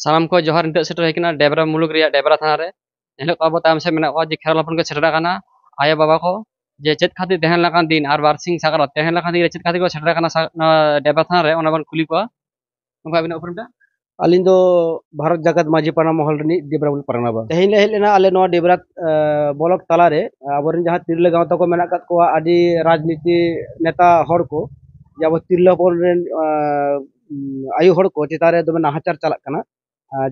सानाम को जोहार नित सेटर हेकना डेबरा मुलुक रिया डेबरा थाना रे एहले को अब ताम से मेना को जे खेरल हपन को सेटर काना आया बाबा को जे चेत खातिर तहन लकान दिन आर बारसिंग सागरात तहन लकान दिन चेत खातिर को सेटर काना डेबरा थाना रे ओना बन कुली को उनका बिना उपरमटा अलिंग दो भारत जगत माझी पाना महल रनी डेबरा पारना बा तेहिन ले हेलेना आले नो डेबरा ब्लॉक तला रे अबरिन जहां तिरले गांव तको मेना कत को आदि राजनीति नेता हड़ को जब तिरले हपन रेन आयु हड़ को चितारे दमे नाहाचार चलक कना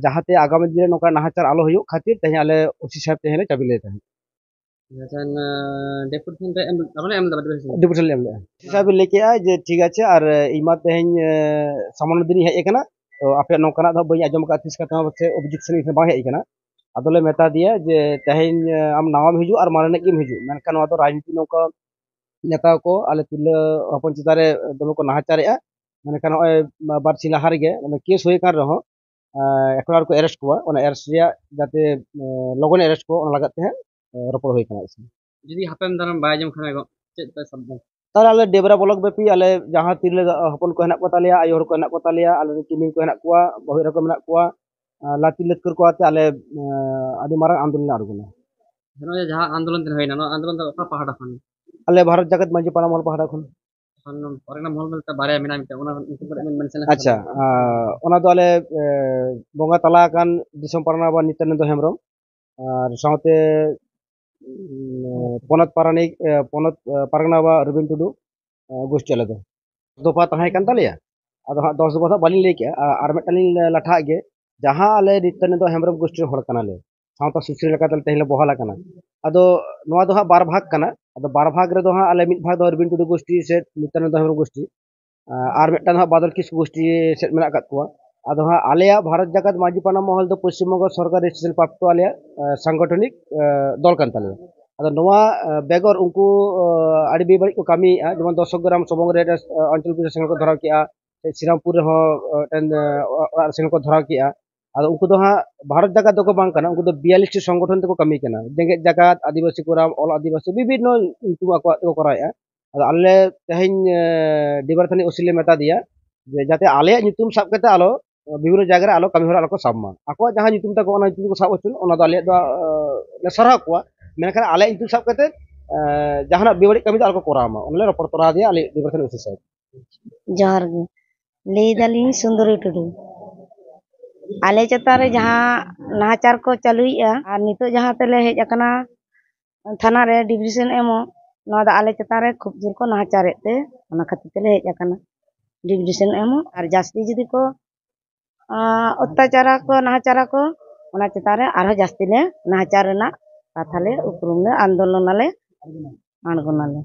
जहाते आगामी दिन नोका नाहाचार आलो हुयो खातिर तेहिन आले ओसी साहब तेहिन चाबी ले तहिन जन डेपुटेशन रे एम अपने एम दबा डिपुटेशन ले साहब लेके आए जे ठीक আছে আর ইমা তেহিন সামান্য দিন হেজ একনা तो आपे नौकना दो बई आजम का तिस का से ऑब्जेक्शन इसे बाहे इकना अदले मेता दिया जे तेहिन आम नाम हिजु और मारने की हिजु मेनका नवा तो राजनीति नौका नेता को आले तिल अपन चितारे दम को नाहाचारेआ मेनका नय बारसी लाहार गे केस होय कर रहो एकलार को अरेस्ट को ओना अरेस्ट रिया जाते लगन अरेस्ट को ओना लागत है रपड़ होय कना इसे जुदी हापेम दारम बाय जम खाना को चेत पे शब्द ताले आले डेबरा ब्लॉक बेपी आले जहां तिरले हपन को हेना को तालिया आयो को हेना को तालिया आले किमिन को हेना को बहुरा को मेना को लाती लतकर को आते आले आदि मारंग आंदोलन आड़गोना जनो जहां आंदोलन दिन होइना नो आंदोलन तो का पहाड़ खन आले भारत जगत माझी पाना महल पहाड़ा खन परिणाम मोल में बारे मेना मिते ओना मेंशन अच्छा ओना दो आले बोंगा तला कान दिसम पारना बा नित्यानंद हेमरम और साउते पोनत पारानिक पोनत पारगना बा रविन टुडू गोष्ठी आले दो दोपा तहाय कान तालिया आदो हा 10 दोपा बालिन लेके आर मेटालिन लाठा गे जहां आले नित्यानंद हेमरम गोष्ठी हड़ कनाले साउता सुश्री लेका तल तेहिला बहाला कना आदो नवा दो हा बार भाग कना आदो बार भाग रे दो हा आले मिद भाग दो रविन टुडू गोष्ठी से नित्यानंद हेमरम गोष्ठी आर मेटान हा बादल किस गोष्ठी से मेना कात कुआ आदो हा आलेया भारत जगत माझी पाना महल दो पश्चिम बंग सरकार स्टेशन प्राप्त आलेया सांगठनिक दल कान ताले आदो नवा बेगर उनको आड़ी बेबाड़ी को कमी जेमन 10 ग्राम सबंग रे अंचल प्रशासन को धराव किया श्रीरामपुर हो टेन सेन को धराव किया आदो उनको दो हा भारत जगत दो को बांग कना उनको दो 42 टी संगठन तको कमी कना जेंगे जगत आदिवासी कोराम ऑल आदिवासी विभिन्न उनको को कराया आदो आले तेहिन डिबरथानी ओसिले मेता दिया जे जाते आले नितुम साब कते आलो विभिन्न जगह आलो कमी हरा आलो को साबमा आको जहां नितुम तको ओना नितुम को साब ओचुन ओना दो आले दो ले सरहा को मेनखान आले नितुम साब कते जहां बेबड़ी कमी आलो को कोरामा ओनले रपड़ तोरा दिया आले डिबरथानी ओसि साहब जोहार गे लई दालिन सुंदरी टुडू आले चतारे जहां नाहाचार को चालुईया और नितो जहां तेले हेज अकना थाना रे डिविजन एमो नवा दा आले चतारे खूब जोर को नाहाचार ते ओना खातिर तेले हेज अकना डिविजन एमो और जास्ती जुदी को अत्याचार को नाहाचार को ओना चतारे आरो जास्ती ले नाहाचार ना कथा ले उपरुम ले आंदोलन ले आणगोनाले।